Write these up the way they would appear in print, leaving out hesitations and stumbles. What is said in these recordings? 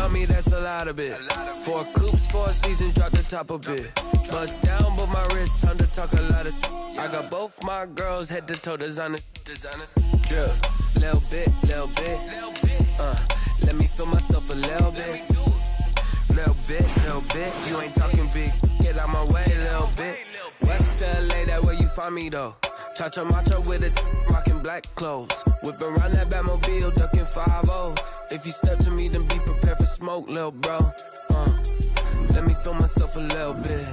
on me, that's a lot of it. 4 coops, 4 seasons, drop the top a bit. Bust down, but my wrist, time to talk a lot of. I got both my girls head to toe designer. Drip, little bit. Let me feel myself a little bit. Little bit. You ain't talking big. Get out my way, little bit. West LA, that where you find me though. Cha-cha matcha with a rockin' black clothes. Whip around that Batmobile, ducking 5-0. If you step to me, then be prepared for smoke, little bro. Let me feel myself a little bit.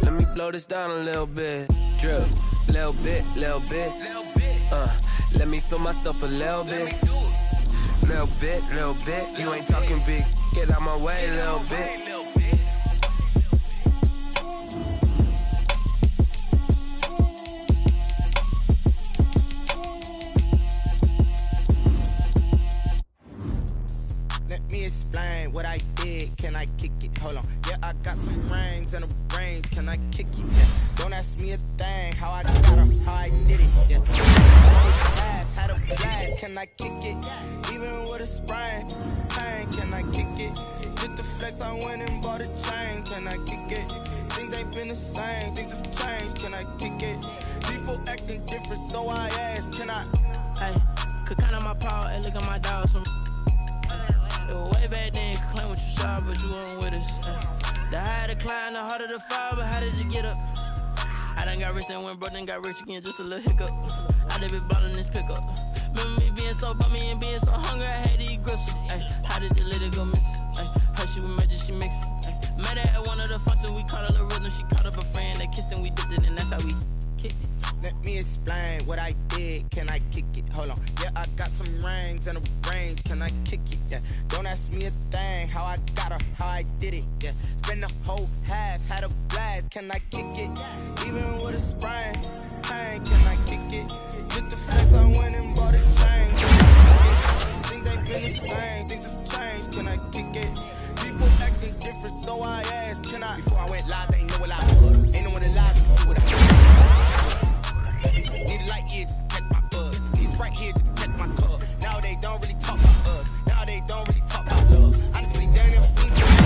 Let me blow this down a little bit. Drip, little bit. Let me feel myself a little bit. Little bit. You ain't talking big. Get out my way, little bit. Let me explain what I did. Can I kick it? Hold on. Yeah, I got some rings and a range. Can I kick it? Yeah. Don't ask me a thing. How I got her, how I did it. Yeah. Had a blast. Can I kick it? Even with a sprain. Pain. Can I kick it? Just the flex, I went and bought a chain. Can I kick it? Things ain't been the same. Things have changed. Can I kick it? People acting different, so I ask. Can I? Hey, could count on my power and look at my dogs from. Way back then, you could claim what you saw, but you weren't with us. The higher the climb, the harder the fall, but how did you get up? I done got rich and went broke, then got rich again, just a little hiccup. I done been ballin' this pickup. Remember me being so bummy and being so hungry, I had to eat gristle. Ay, how did the lady go miss? Ay, her she was magic, she mixed. Met her at one of the functions, we caught a little rhythm. She caught up a friend, they kissed and we dipped it, and that's how we kicked it. Let me explain what I did. Can I kick it? Hold on. Yeah, I got some rings and a range. Can I kick it? Yeah. Don't ask me a thing. How I got her, how I did it. Yeah. Spend the whole half, had a blast. Can I kick it? Even with a sprain. Pain. Can I kick it? Just the flex, I went and bought a chain. Things ain't been the same. Things have changed. Can I kick it? People acting different, so I asked. Can I? Before I went live, they ain't know what I was. Ain't no one alive to do what I did. Need a light here just to catch my buzz. He's right here just to catch my cup. Now they don't really talk about us. Now they don't really talk about love. Honestly, they ain't never seen something.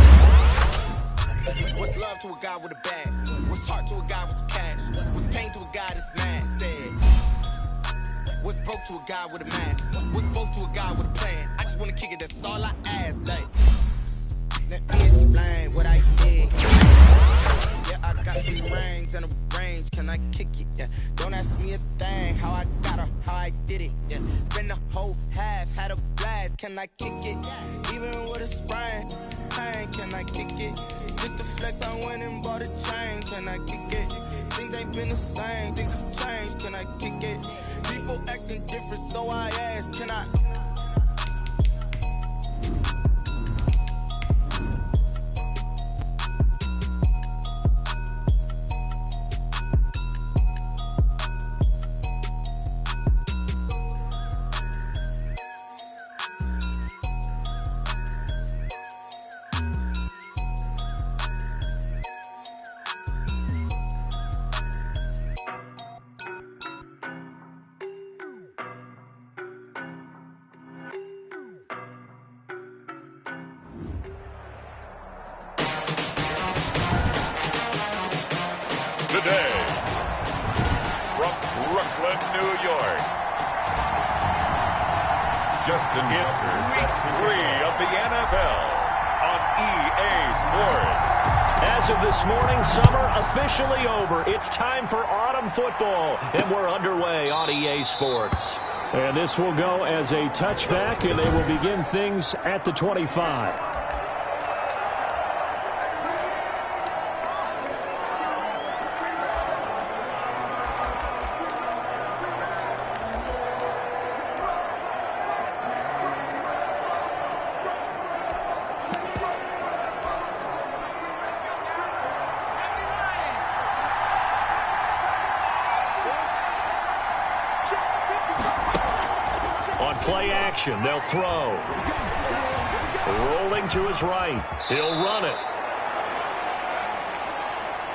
What's love to a guy with a bag? What's heart to a guy with some cash? What's pain to a guy that's mad? Said. What's broke to a guy with a mask? What's broke to a guy with a plan? I just wanna kick it, that's all I ask. Like, let me explain what I did. Yeah, I got some rings and a range. Can I kick it? Yeah. Don't ask me a thing. How I got her, how I did it. Yeah. Spend the whole half, had a blast. Can I kick it? Even with a sprain. Pain. Can I kick it? Just the flex, I went and bought a chain. Can I kick it? Things ain't been the same. Things have changed. Can I kick it? People acting different, so I ask. Can I? Today, from Brooklyn, New York, Justin it's week 3 of the NFL on EA Sports. As of this morning, summer officially over. It's time for autumn football, and we're underway on EA Sports. And this will go as a touchback, and they will begin things at the 25. On play action, they'll throw. Rolling to his right. He'll run it.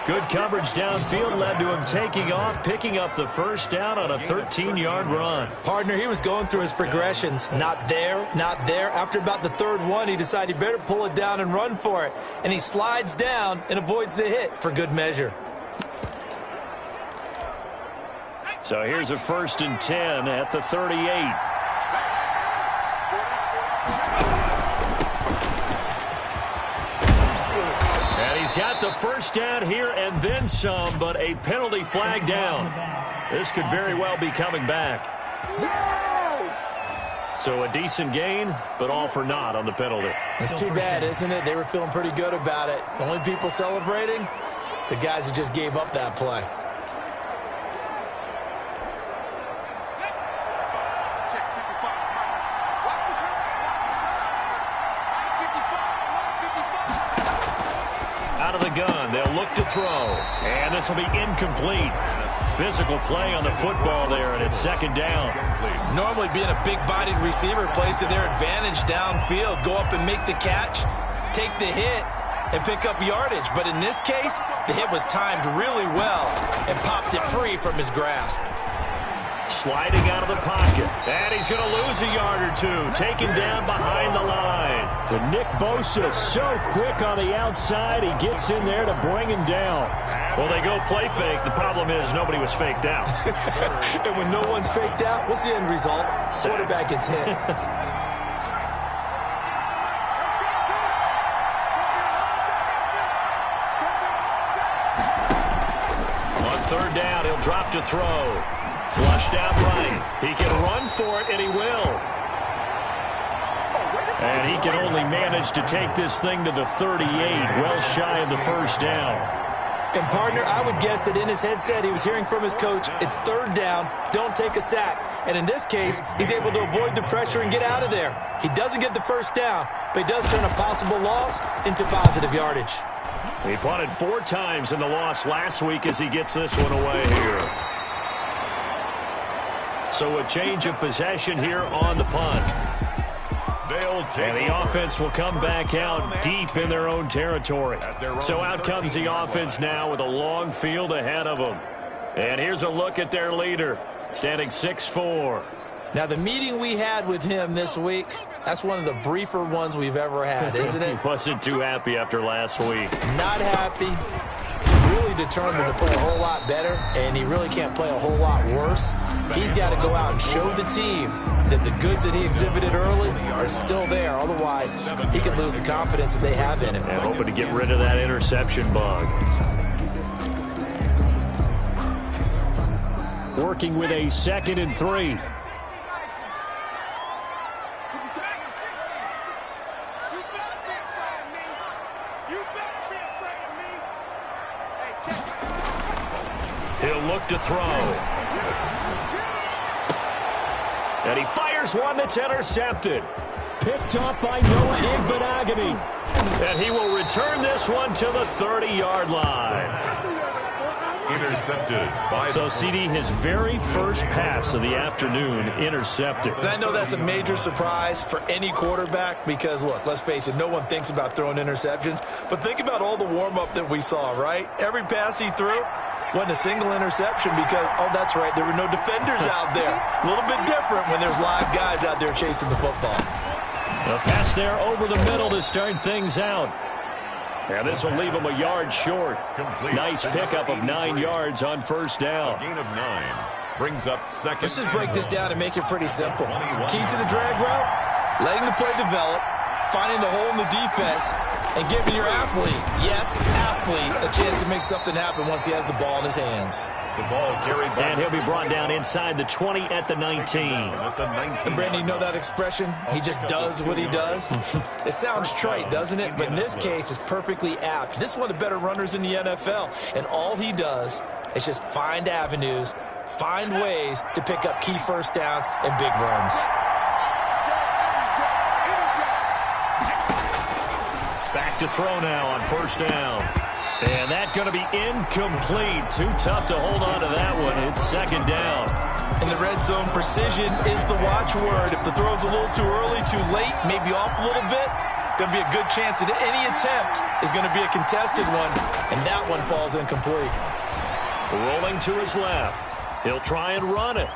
Good coverage downfield led to him taking off, picking up the first down on a 13-yard run. Partner, he was going through his progressions. Not there, not there. After about the third one, he decided he better pull it down and run for it. And he slides down and avoids the hit for good measure. So here's a 1st and 10 at the 38. He's got the first down here and then some, but a penalty flag down. This could very well be coming back. So a decent gain, but all for naught on the penalty. It's too bad, isn't it? They were feeling pretty good about it. The only people celebrating, the guys who just gave up that play. Out of the gun, they'll look to throw. And this will be incomplete. Physical play on the football there, and it's 2nd down. Normally being a big-bodied receiver plays to their advantage downfield. Go up and make the catch, take the hit, and pick up yardage. But in this case, the hit was timed really well and popped it free from his grasp. Sliding out of the pocket. And he's going to lose a yard or two. Taken down behind the line. But Nick Bosa so quick on the outside. He gets in there to bring him down. Well, they go play fake. The problem is nobody was faked out. And when no one's faked out, what's the end result? Quarterback gets hit. On 3rd down, he'll drop to throw. Flushed out right. He can run for it, and he will. And he can only manage to take this thing to the 38, well shy of the first down. And, partner, I would guess that in his headset he was hearing from his coach, it's 3rd down, don't take a sack. And in this case, he's able to avoid the pressure and get out of there. He doesn't get the first down, but he does turn a possible loss into positive yardage. He punted 4 times in the loss last week as he gets this one away here. So a change of possession here on the punt. And the offense will come back out deep in their own territory. So out comes the offense now with a long field ahead of them. And here's a look at their leader, standing 6'4". Now, the meeting we had with him this week, that's one of the briefer ones we've ever had, isn't it? He wasn't too happy after last week. Not happy. Really determined to play a whole lot better, and he really can't play a whole lot worse. He's got to go out and show the team that the goods that he exhibited early are still there. Otherwise, he could lose the confidence that they have in him. And hoping to get rid of that interception bug. Working with a 2nd and 3. He'll look to throw. And he fires one that's intercepted. Picked up by Noah Igbenogany. And he will return this one to the 30-yard line. Intercepted by so, CD, his very first pass of the afternoon intercepted. And I know that's a major surprise for any quarterback because, look, let's face it, no one thinks about throwing interceptions. But think about all the warm-up that we saw, right? Every pass he threw wasn't a single interception because, oh, that's right, there were no defenders out there. A little bit different when there's live guys out there chasing the football. A pass there over the middle to start things out. And this will leave him a yard short. Nice pickup of 9 yards on 1st down. A gain of 9 brings up 2nd. Let's just break this down and make it pretty simple. Key to the drag route, letting the play develop, finding the hole in the defense, and giving your athlete, yes, athlete, a chance to make something happen once he has the ball in his hands. The ball carried by. And he'll be brought down inside the 20 at the 19. And Brandon, you know that expression? He just does what he does? It sounds trite, doesn't it? But in this case, it's perfectly apt. This is one of the better runners in the NFL. And all he does is just find avenues, find ways to pick up key first downs and big runs. Back to throw now on 1st down. And that's going to be incomplete. Too tough to hold on to that one. It's 2nd down. In the red zone, precision is the watchword. If the throw's a little too early, too late, maybe off a little bit, there'll be a good chance that any attempt is going to be a contested one, and that one falls incomplete. Rolling to his left. He'll try and run it.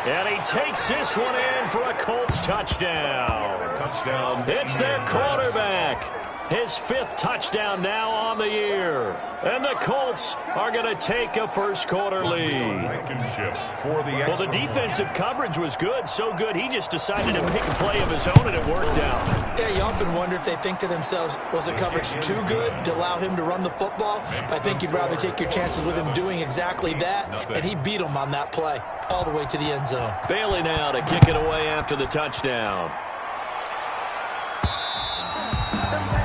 And he takes this one in for a Colts touchdown. It's their quarterback. His 5th touchdown now on the year. And the Colts are going to take a first-quarter lead. Well, the defensive coverage was good, so good he just decided to make a play of his own, and it worked out. Yeah, you often wonder if they think to themselves, was the coverage too good to allow him to run the football? I think you'd rather take your chances with him doing exactly that, and he beat him on that play all the way to the end zone. Bailey now to kick it away after the touchdown.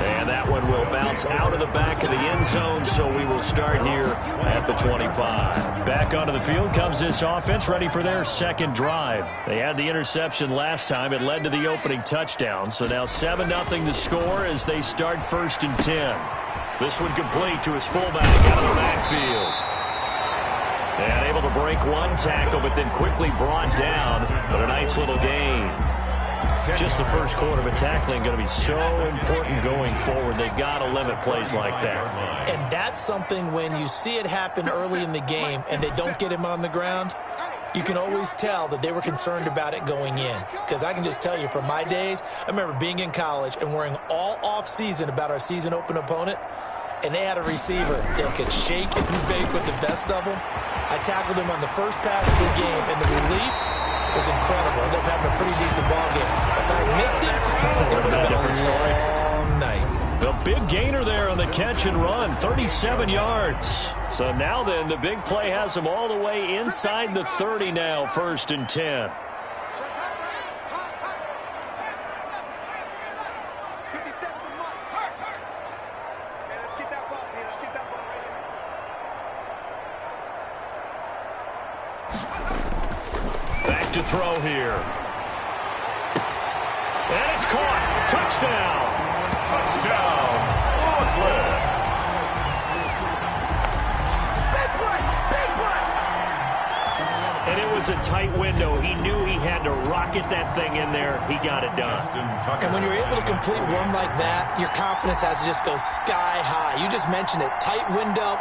And that one will bounce out of the back of the end zone, so we will start here at the 25. Back onto the field comes this offense, ready for their second drive. They had the interception last time. It led to the opening touchdown, so now 7-0 the score as they start 1st and 10. This one complete to his fullback out of the backfield. And able to break one tackle, but then quickly brought down, but a nice little gain. Just the first quarter, but tackling going to be so important going forward. They've got to limit plays like that. And that's something when you see it happen early in the game and they don't get him on the ground, you can always tell that they were concerned about it going in. Because I can just tell you from my days, I remember being in college and worrying all off-season about our season open opponent, and they had a receiver that could shake and bake with the best of them. I tackled him on the first pass of the game, and the relief was incredible. I ended up having a pretty decent ball game. If I missed it, it would have been a different story. Long night. The big gainer there on the catch and run, 37 yards. So now then, the big play has them all the way inside the 30 now, 1st and 10. To throw here. And it's caught. Touchdown. Touchdown. Brooklyn. And it was a tight window. He knew he had to rocket that thing in there. He got it done. And when you're able to complete one like that, your confidence has to just go sky high. You just mentioned it. Tight window.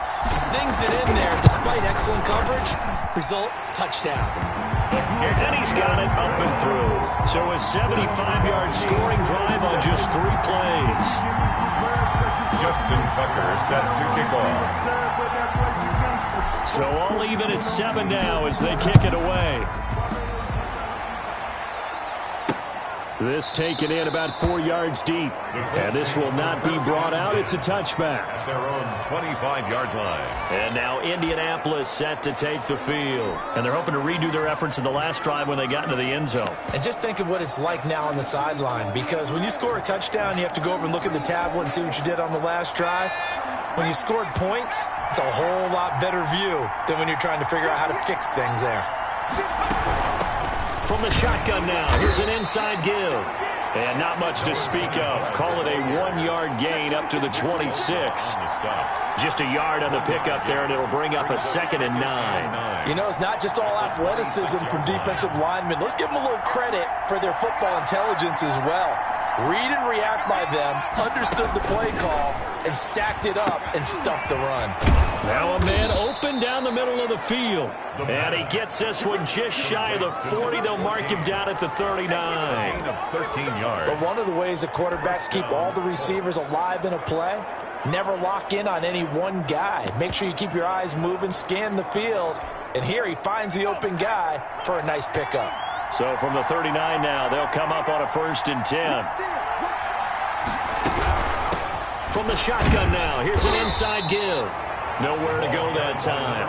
Zings it in there despite excellent coverage. Result, touchdown. And he's got it up and through. So a 75-yard scoring drive on just 3 plays. Justin Tucker set to kick off. So all even at 7 now as they kick it away. This taken in about 4 yards deep. And this will not be brought out. It's a touchback. At their own 25-yard line. And now Indianapolis set to take the field. And they're hoping to redo their efforts in the last drive when they got into the end zone. And just think of what it's like now on the sideline. Because when you score a touchdown, you have to go over and look at the tablet and see what you did on the last drive. When you scored points, it's a whole lot better view than when you're trying to figure out how to fix things there. From the shotgun now, here's an inside give. And not much to speak of. Call it a 1-yard gain up to the 26. Just a yard on the pickup there, and it'll bring up a 2nd and 9. You know, it's not just all athleticism from defensive linemen. Let's give them a little credit for their football intelligence as well. Read and react by them, understood the play call, and stacked it up and stuffed the run. Now a man open down the middle of the field. And he gets this one just shy of the 40. They'll mark him down at the 39. 13 yards. But one of the ways the quarterbacks keep all the receivers alive in a play, never lock in on any one guy. Make sure you keep your eyes moving, scan the field. And here he finds the open guy for a nice pickup. So from the 39 now, they'll come up on a 1st and 10. From the shotgun now, here's an inside give. Nowhere to go that time.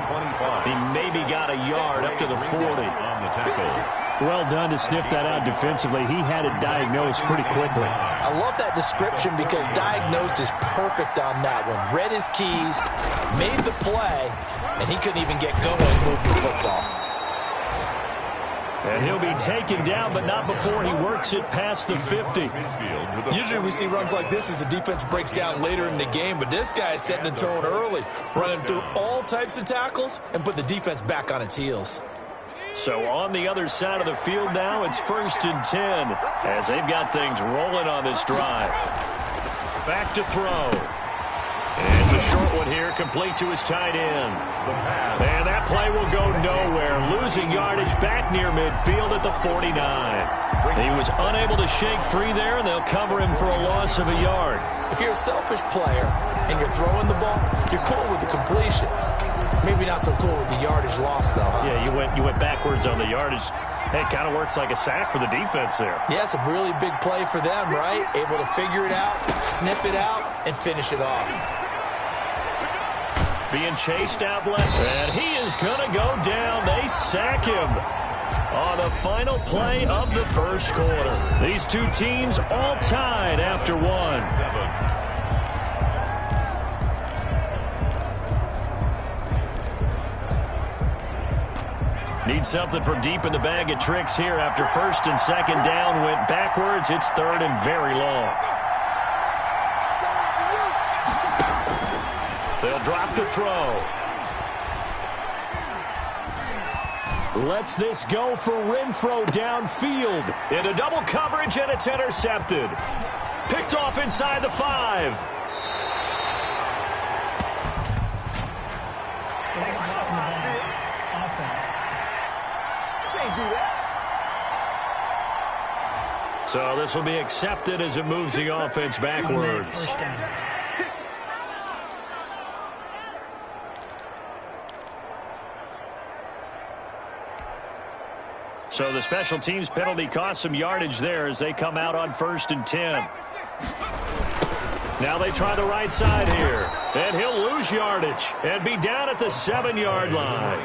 He maybe got a yard up to the 40. On the tackle. Well done to sniff that out defensively. He had it diagnosed pretty quickly. I love that description because diagnosed is perfect on that one. Read his keys, made the play, and he couldn't even get going moving the football. And he'll be taken down, but not before he works it past the 50. Usually we see runs like this as the defense breaks down later in the game, but this guy is setting the tone early, running through all types of tackles and put the defense back on its heels. So on the other side of the field now, it's 1st and 10 as they've got things rolling on this drive. Back to throw. And it's a short one here, complete to his tight end. And that play will go nowhere, losing yardage back near midfield at the 49. He was unable to shake free there, and they'll cover him for a loss of a yard. If you're a selfish player and you're throwing the ball, you're cool with the completion. Maybe not so cool with the yardage loss, though. Huh? Yeah, you went backwards on the yardage. Hey, it kind of works like a sack for the defense there. Yeah, it's a really big play for them, right? Able to figure it out, sniff it out, and finish it off. Being chased out left, and he is going to go down. They sack him on the final play of the first quarter. These two teams all tied after one. Need something from deep in the bag of tricks here after 1st and 2nd down went backwards. It's 3rd and very long. They'll drop the throw. Lets this go for Renfro downfield. Into double coverage, and it's intercepted. Picked off inside the 5. So this will be accepted as it moves the offense backwards. So the special teams penalty cost some yardage there as they come out on 1st and 10. Now they try the right side here. And he'll lose yardage and be down at the 7-yard line.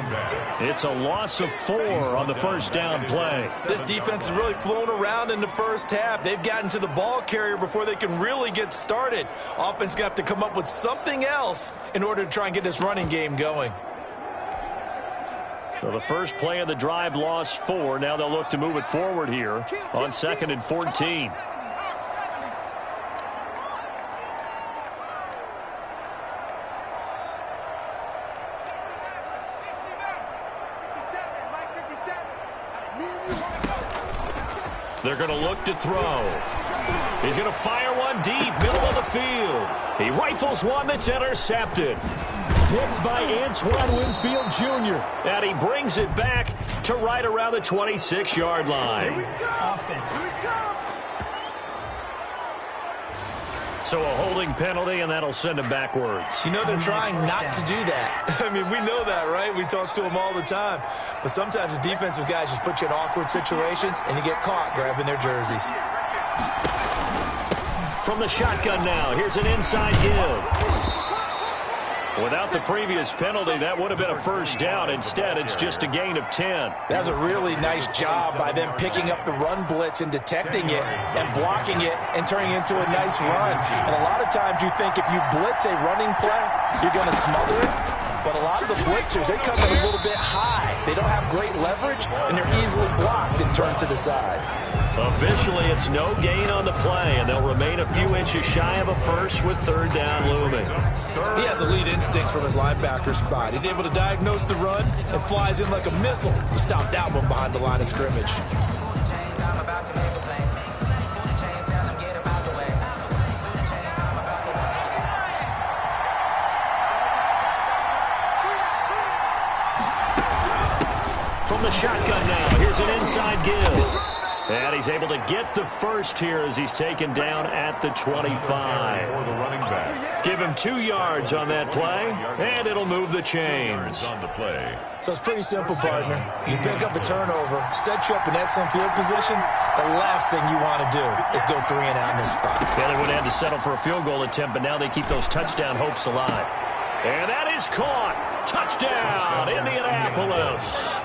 It's a loss of 4 on the first down play. This defense has really flown around in the first half. They've gotten to the ball carrier before they can really get started. Offense going to have to come up with something else in order to try and get this running game going. So the first play of the drive lost 4. Now they'll look to move it forward here on 2nd and 14. They're going to look to throw. He's going to fire one deep, middle of the field. He rifles one that's intercepted. Picked by Antoine Winfield Jr. And he brings it back to right around the 26-yard line. So a holding penalty, and that'll send him backwards. You know they're trying not to do that. I mean, we know that, right? We talk to them all the time. But sometimes the defensive guys just put you in awkward situations, and you get caught grabbing their jerseys. From the shotgun now, here's an inside give. Without the previous penalty, that would have been a first down. Instead, it's just a gain of 10. That was a really nice job by them picking up the run blitz and detecting it and blocking it and turning it into a nice run. And a lot of times you think if you blitz a running play, you're going to smother it. But a lot of the blitzers, they come in a little bit high. They don't have great leverage, and they're easily blocked and turned to the side. Officially, it's no gain on the play, and they'll remain a few inches shy of a first with 3rd down looming. He has elite instincts from his linebacker spot. He's able to diagnose the run and flies in like a missile to stop that one behind the line of scrimmage. From the shotgun now, here's an inside give. And he's able to get the first here as he's taken down at the 25. Give him 2 yards on that play, and it'll move the chains. So it's pretty simple, partner. You pick up a turnover, set you up in excellent field position. The last thing you want to do is go 3 and out in this spot. Yeah, they would have had to settle for a field goal attempt, but now they keep those touchdown hopes alive. And that is caught. Touchdown, Indianapolis.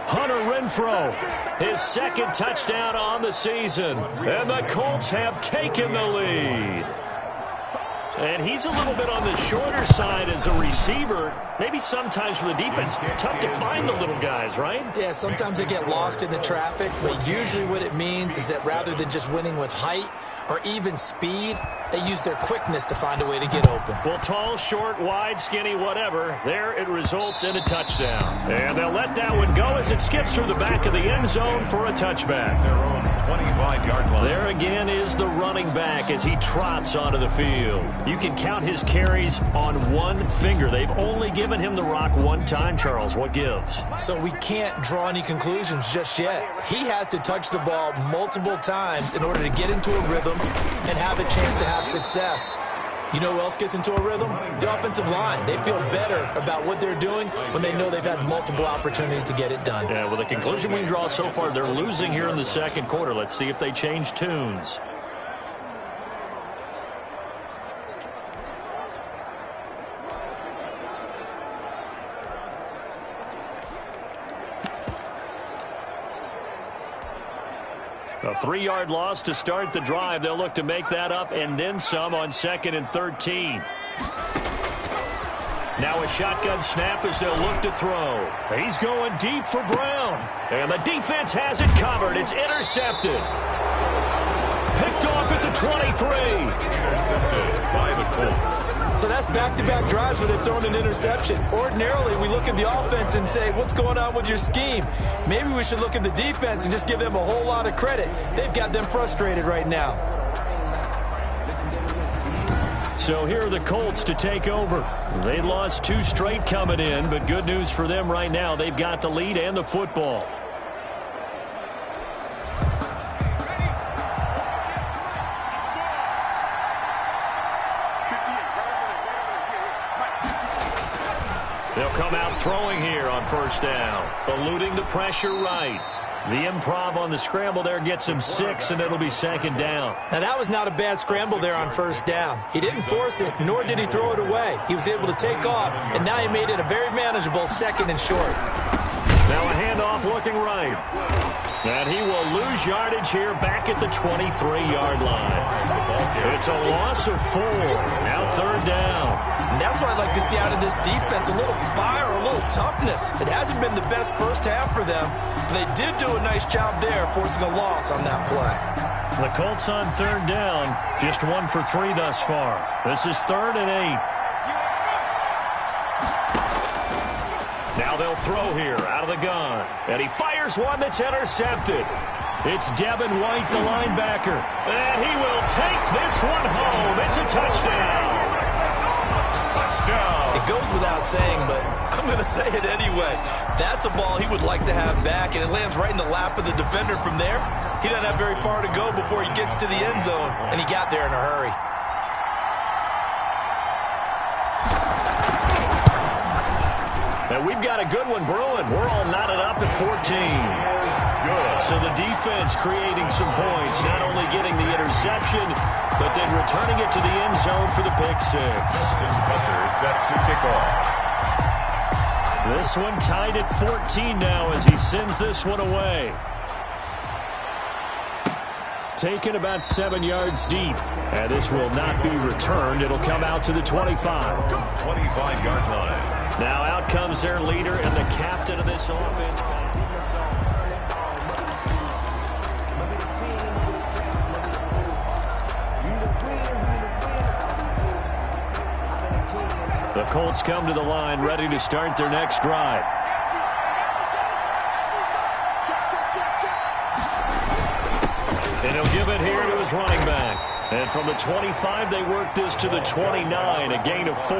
Hunter Renfro, his 2nd touchdown on the season. And the Colts have taken the lead. And he's a little bit on the shorter side as a receiver. Maybe sometimes for the defense, tough to find the little guys, right? Yeah, sometimes they get lost in the traffic, but usually what it means is that rather than just winning with height or even speed, They use their quickness to find a way to get open. Well, tall, short, wide, skinny, whatever. There it results in a touchdown. And they'll let that one go as it skips through the back of the end zone for a touchback. Their own 25-yard line. There again is the running back as he trots onto the field. You can count his carries on one finger. They've only given him the rock one time, Charles. What gives? So we can't draw any conclusions just yet. He has to touch the ball multiple times in order to get into a rhythm and have a chance to have success. You know who else gets into a rhythm? The offensive line. They feel better about what they're doing when they know they've had multiple opportunities to get it done. Yeah, well, the conclusion we can draw so far, they're losing here in the second quarter. Let's see if they change tunes. A 3-yard loss to start the drive. They'll look to make that up and then some on 2nd and 13. Now a shotgun snap as they'll look to throw. He's going deep for Brown. And the defense has it covered. It's intercepted. Picked off at the 23. Intercepted by the Colts. So that's back-to-back drives where they've thrown an interception. Ordinarily, we look at the offense and say, what's going on with your scheme? Maybe we should look at the defense and just give them a whole lot of credit. They've got them frustrated right now. So here are the Colts to take over. They lost 2 straight coming in, but good news for them right now. They've got the lead and the football. They'll come out throwing here on 1st down. Eluding the pressure right. The improv on the scramble there gets him 6, and it'll be 2nd down. Now, that was not a bad scramble there on 1st down. He didn't force it, nor did he throw it away. He was able to take off, and now he made it a very manageable 2nd and short. Now a handoff looking right. And he will lose yardage here back at the 23-yard line. It's a loss of 4. Now 3rd down. And that's what I'd like to see out of this defense, a little fire, a little toughness. It hasn't been the best first half for them, but they did do a nice job there forcing a loss on that play. The Colts on 3rd down, just 1 for 3 thus far. This is 3rd and 8. Now they'll throw here out of the gun. And he fires one that's intercepted. It's Devin White, the linebacker. And he will take this one home. It's a touchdown. Touchdown. It goes without saying, but I'm going to say it anyway. That's a ball he would like to have back, and it lands right in the lap of the defender from there. He doesn't have very far to go before he gets to the end zone, and he got there in a hurry. And we've got a good one brewing. We're all knotted up at 14. Good. So the defense creating some points, not only getting the interception, but then returning it to the end zone for the pick 6. Tucker is set to kick off. This one tied at 14 now as he sends this one away. Taken about 7 yards deep. And this will not be returned. It'll come out to the 25. 25-yard line. Now out comes their leader and the captain of this offense. The Colts come to the line ready to start their next drive. And he'll give it here to his running back. And from the 25, they work this to the 29, a gain of 4.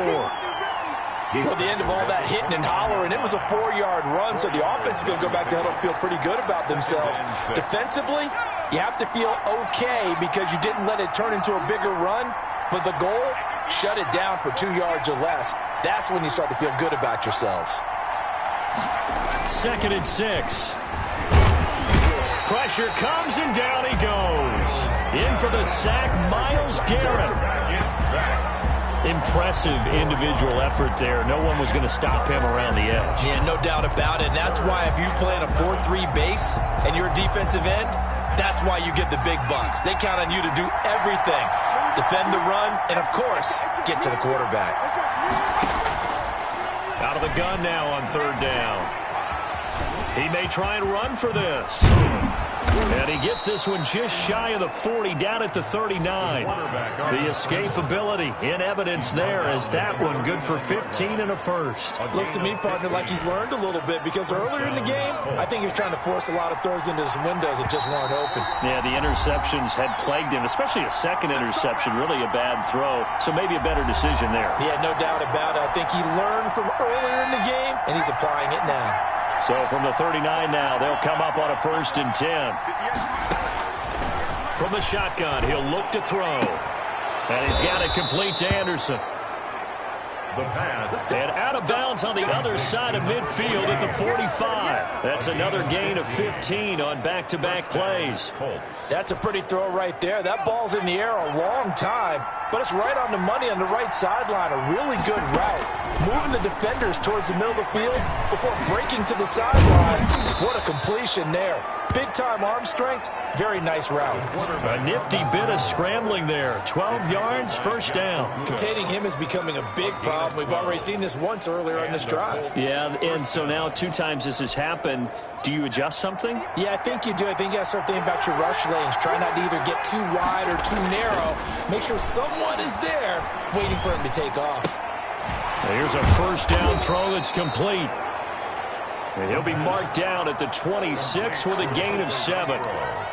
Well, the end of all that hitting and hollering, it was a 4-yard run, so the offense is going to go back down and feel pretty good about themselves. Defensively, you have to feel okay because you didn't let it turn into a bigger run, but the goal, shut it down for 2 yards or less. That's when you start to feel good about yourselves. 2nd and 6. Pressure comes and down he goes. In for the sack, Myles Garrett. Impressive individual effort there. No one was going to stop him around the edge. Yeah, no doubt about it. And that's why if you play in a 4-3 base and you're a defensive end, that's why you get the big bucks. They count on you to do everything. Defend the run and, of course, get to the quarterback. Out of the gun now on 3rd down. He may try and run for this. And he gets this one just shy of the 40, down at the 39. The escapability in evidence there as that one good for 15 and a first. Looks to me, partner, like he's learned a little bit because earlier in the game, I think he was trying to force a lot of throws into some windows that just weren't open. Yeah, the interceptions had plagued him, especially a second interception, really a bad throw. So maybe a better decision there. Yeah, no doubt about it. I think he learned from earlier in the game, and he's applying it now. So from the 39 now, they'll come up on a 1st and 10. From the shotgun, he'll look to throw. And he's got it complete to Anderson. And out of bounds on the other side of midfield at the 45. That's another gain of 15 on back-to-back plays. That's a pretty throw right there. That ball's in the air a long time, but it's right on the money on the right sideline. A really good route. Moving the defenders towards the middle of the field before breaking to the sideline. What a completion there. Big-time arm strength. Very nice route. A nifty bit of scrambling there. 12 yards, first down. Containing him is becoming a big problem. We've already seen this once earlier in this drive. Yeah, and so now 2 times this has happened. Do you adjust something? Yeah, I think you do. I think you got to start thinking about your rush lanes. Try not to either get too wide or too narrow. Make sure someone is there waiting for him to take off. Here's a first down throw that's complete. And he'll be marked down at the 26 with a gain of 7.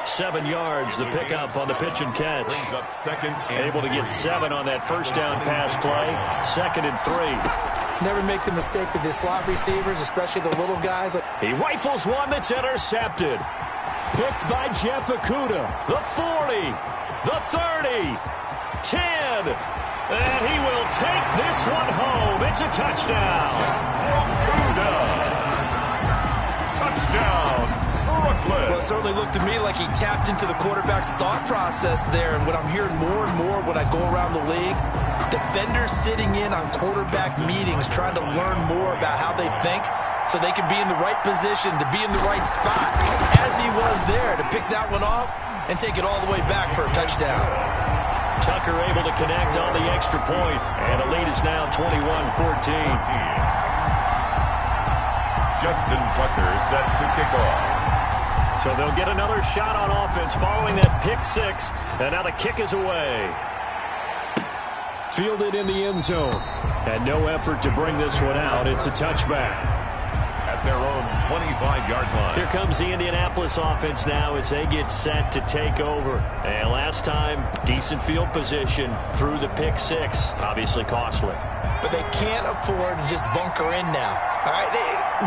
7 yards, the pickup on the pitch and catch. Able to get 7 on that first down pass play. 2nd and 3. Never make the mistake with the slot receivers, especially the little guys. He rifles one that's intercepted. Picked by Jeff Okudah. The 40, the 30, 10. And he will take this one home. It's a touchdown. Okudah. Touchdown, Brooklyn. Well, it certainly looked to me like he tapped into the quarterback's thought process there. And what I'm hearing more and more when I go around the league, defenders sitting in on quarterback meetings trying to learn more about how they think so they can be in the right position, to be in the right spot, as he was there, to pick that one off and take it all the way back for a touchdown. Tucker able to connect on the extra point, and the lead is now 21-14. Justin Tucker set to kick off. So they'll get another shot on offense following that pick 6, and now the kick is away. Fielded in the end zone, and no effort to bring this one out. It's a touchback. At their own 25-yard line. Here comes the Indianapolis offense now as they get set to take over. And last time, decent field position through the pick 6. Obviously costly. But they can't afford to just bunker in now. All right,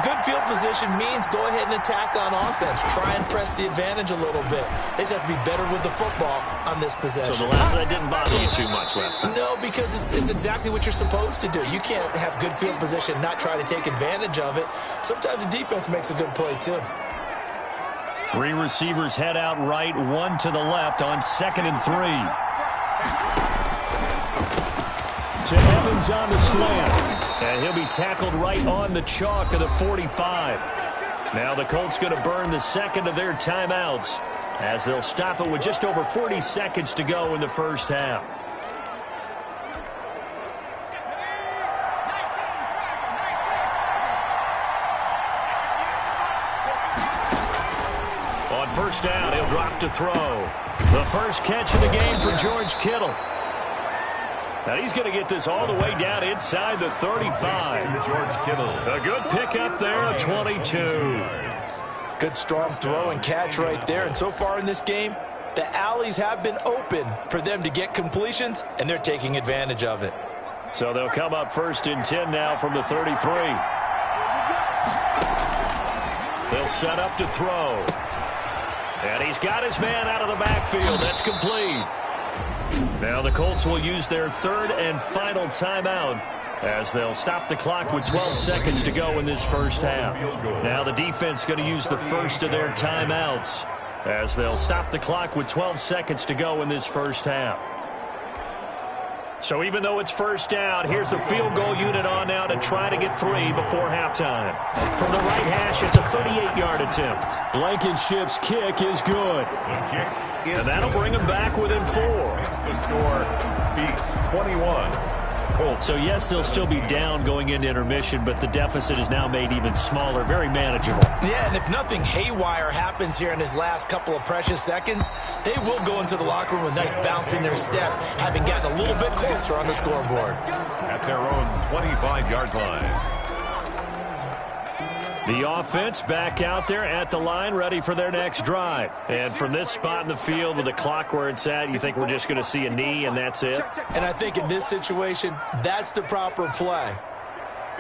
good field position means go ahead and attack on offense. Try and press the advantage a little bit. They just have to be better with the football on this possession. So the last one didn't bother you too much last time? No, because it's exactly what you're supposed to do. You can't have good field position and not try to take advantage of it. Sometimes the defense makes a good play, too. 3 receivers head out right, 1 to the left on 2nd and 3. To Evans on the slant. And he'll be tackled right on the chalk of the 45. Now the Colts going to burn the second of their timeouts as they'll stop it with just over 40 seconds to go in the first half. On first down, he'll drop to throw. The first catch of the game for George Kittle. Now he's going to get this all the way down inside the 35. George Kittle. A good pickup there at 22. Good strong throw and catch right there. And so far in this game, the alleys have been open for them to get completions, and they're taking advantage of it. So they'll come up 1st and 10 now from the 33. They'll set up to throw. And he's got his man out of the backfield. That's complete. Now the Colts will use their 3rd and final timeout as they'll stop the clock with 12 seconds to go in this first half. Now the defense going to use the first of their timeouts as they'll stop the clock with 12 seconds to go in this first half. So even though it's first down, here's the field goal unit on now to try to get 3 before halftime. From the right hash, it's a 38-yard attempt. Blankenship's kick is good. And that'll bring him back within 4. The score beats 21. So, yes, they'll still be down going into intermission, but the deficit is now made even smaller, very manageable. Yeah, and if nothing haywire happens here in his last couple of precious seconds, they will go into the locker room with nice bounce in their step, having gotten a little bit closer on the scoreboard. At their own 25-yard line. The offense back out there at the line, ready for their next drive. And from this spot in the field with the clock where it's at, you think we're just going to see a knee and that's it? And I think in this situation, that's the proper play.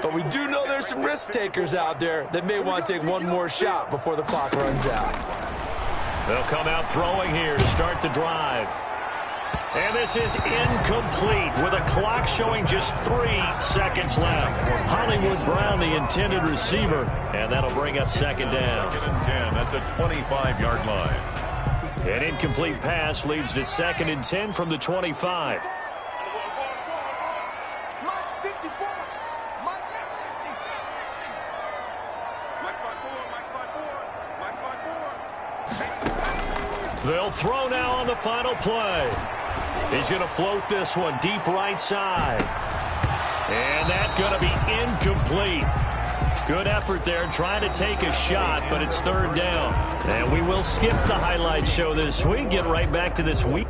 But we do know there's some risk takers out there that may want to take one more shot before the clock runs out. They'll come out throwing here to start the drive. And this is incomplete with a clock showing just 3 seconds left. Hollywood Brown, the intended receiver, and that'll bring up second down. 2nd and 10 at the 25-yard line. An incomplete pass leads to 2nd and 10 from the 25. They'll throw now on the final play. He's going to float this one deep right side. And that's going to be incomplete. Good effort there trying to take a shot, but it's 3rd down. And we will skip the highlight show this week, get right back to this week.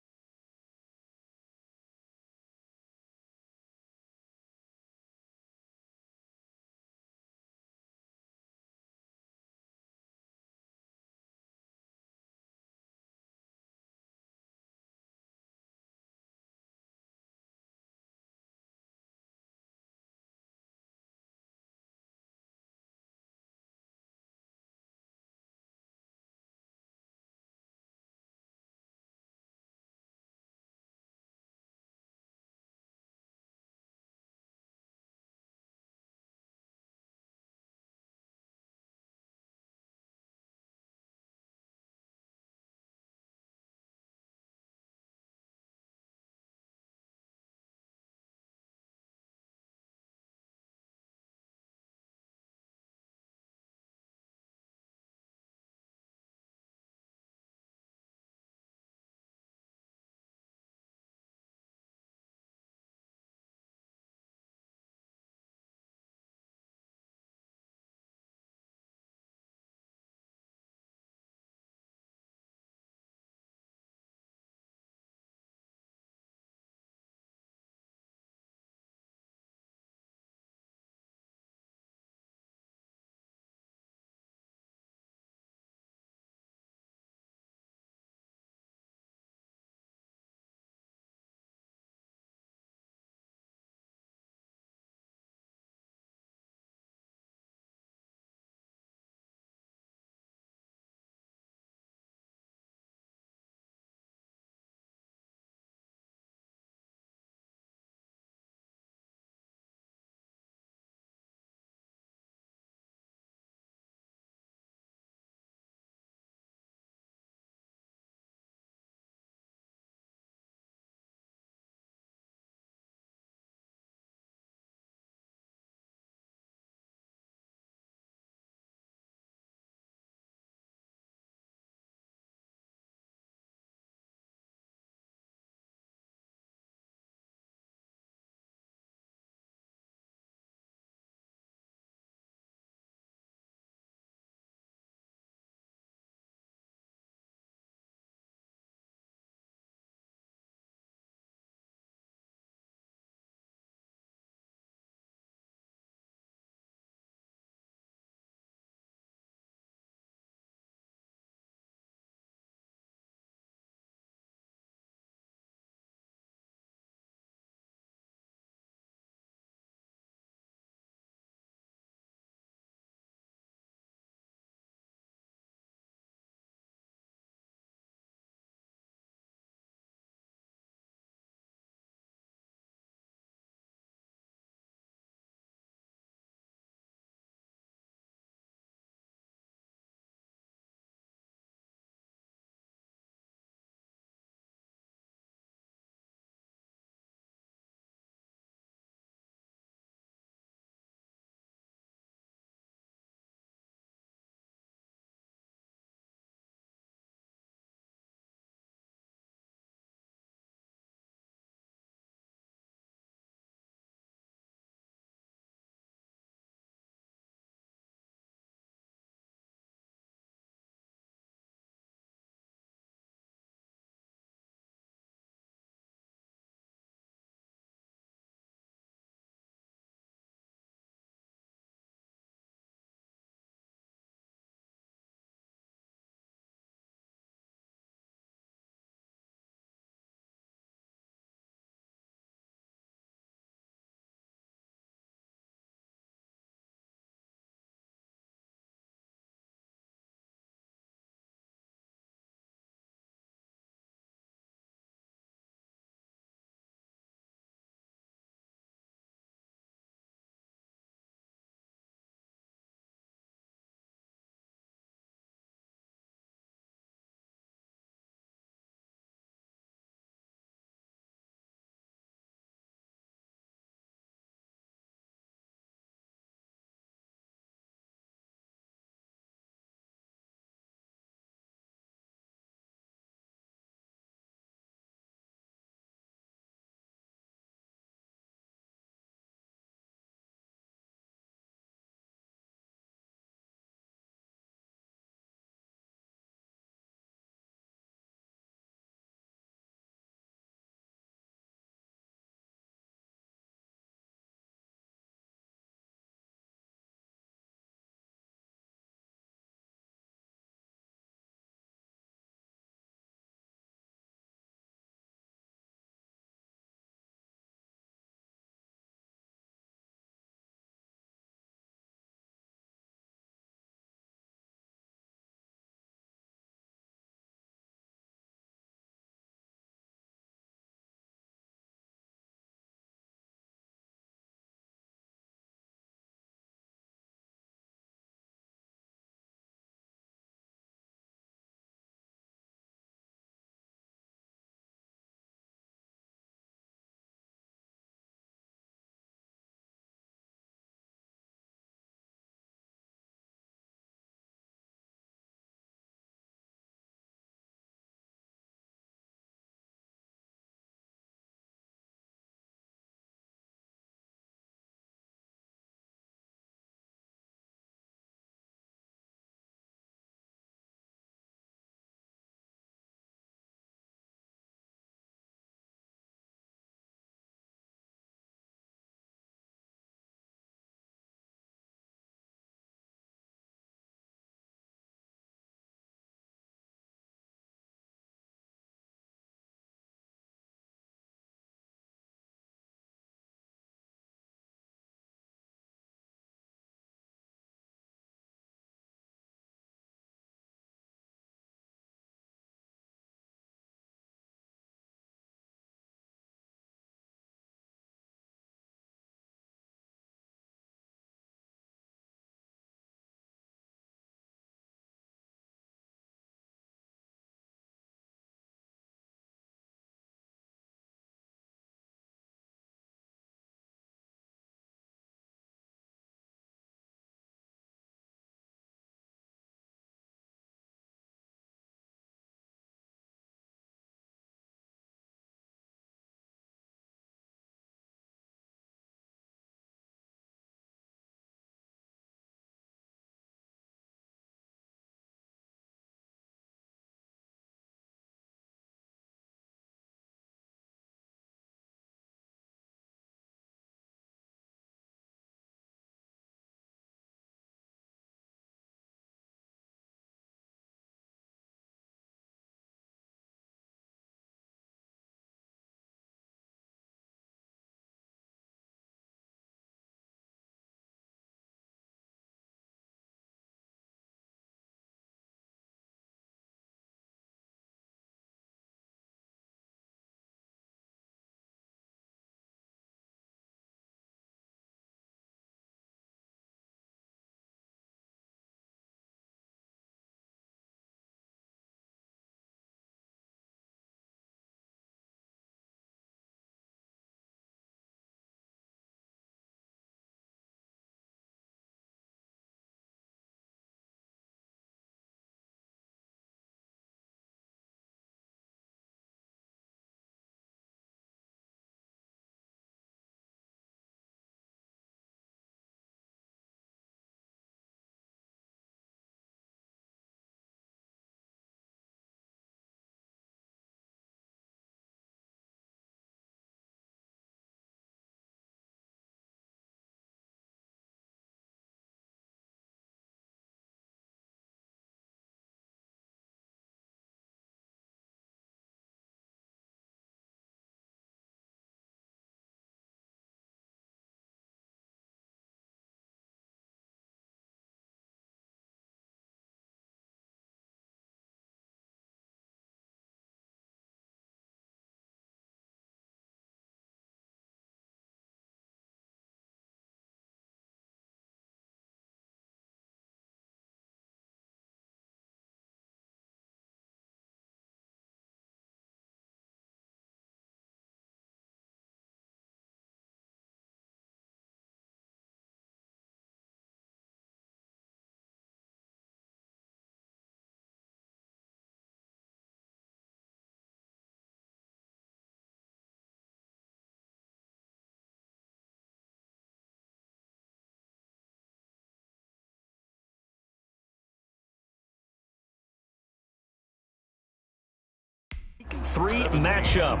3 matchup.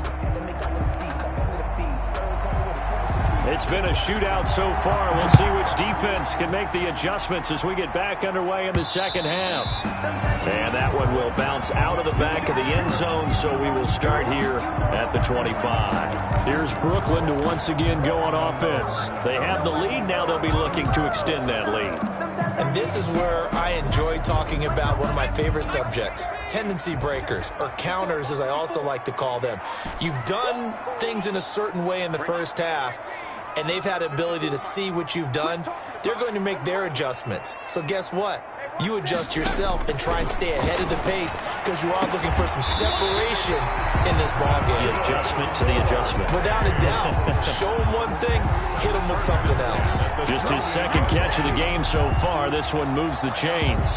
It's been a shootout so far. We'll see which defense can make the adjustments as we get back underway in the second half. And that one will bounce out of the back of the end zone, so we will start here at the 25. Here's Brooklyn to once again go on offense. They have the lead. Now they'll be looking to extend that lead. And this is where I enjoy talking about one of my favorite subjects, tendency breakers, or counters as I also like to call them. You've done things in a certain way in the first half, and they've had the ability to see what you've done. They're going to make their adjustments. So guess what? You adjust yourself and try and stay ahead of the pace because you are looking for some separation in this ballgame. The adjustment to the adjustment. Without a doubt. Show him one thing, hit him with something else. Just his second catch of the game so far. This one moves the chains.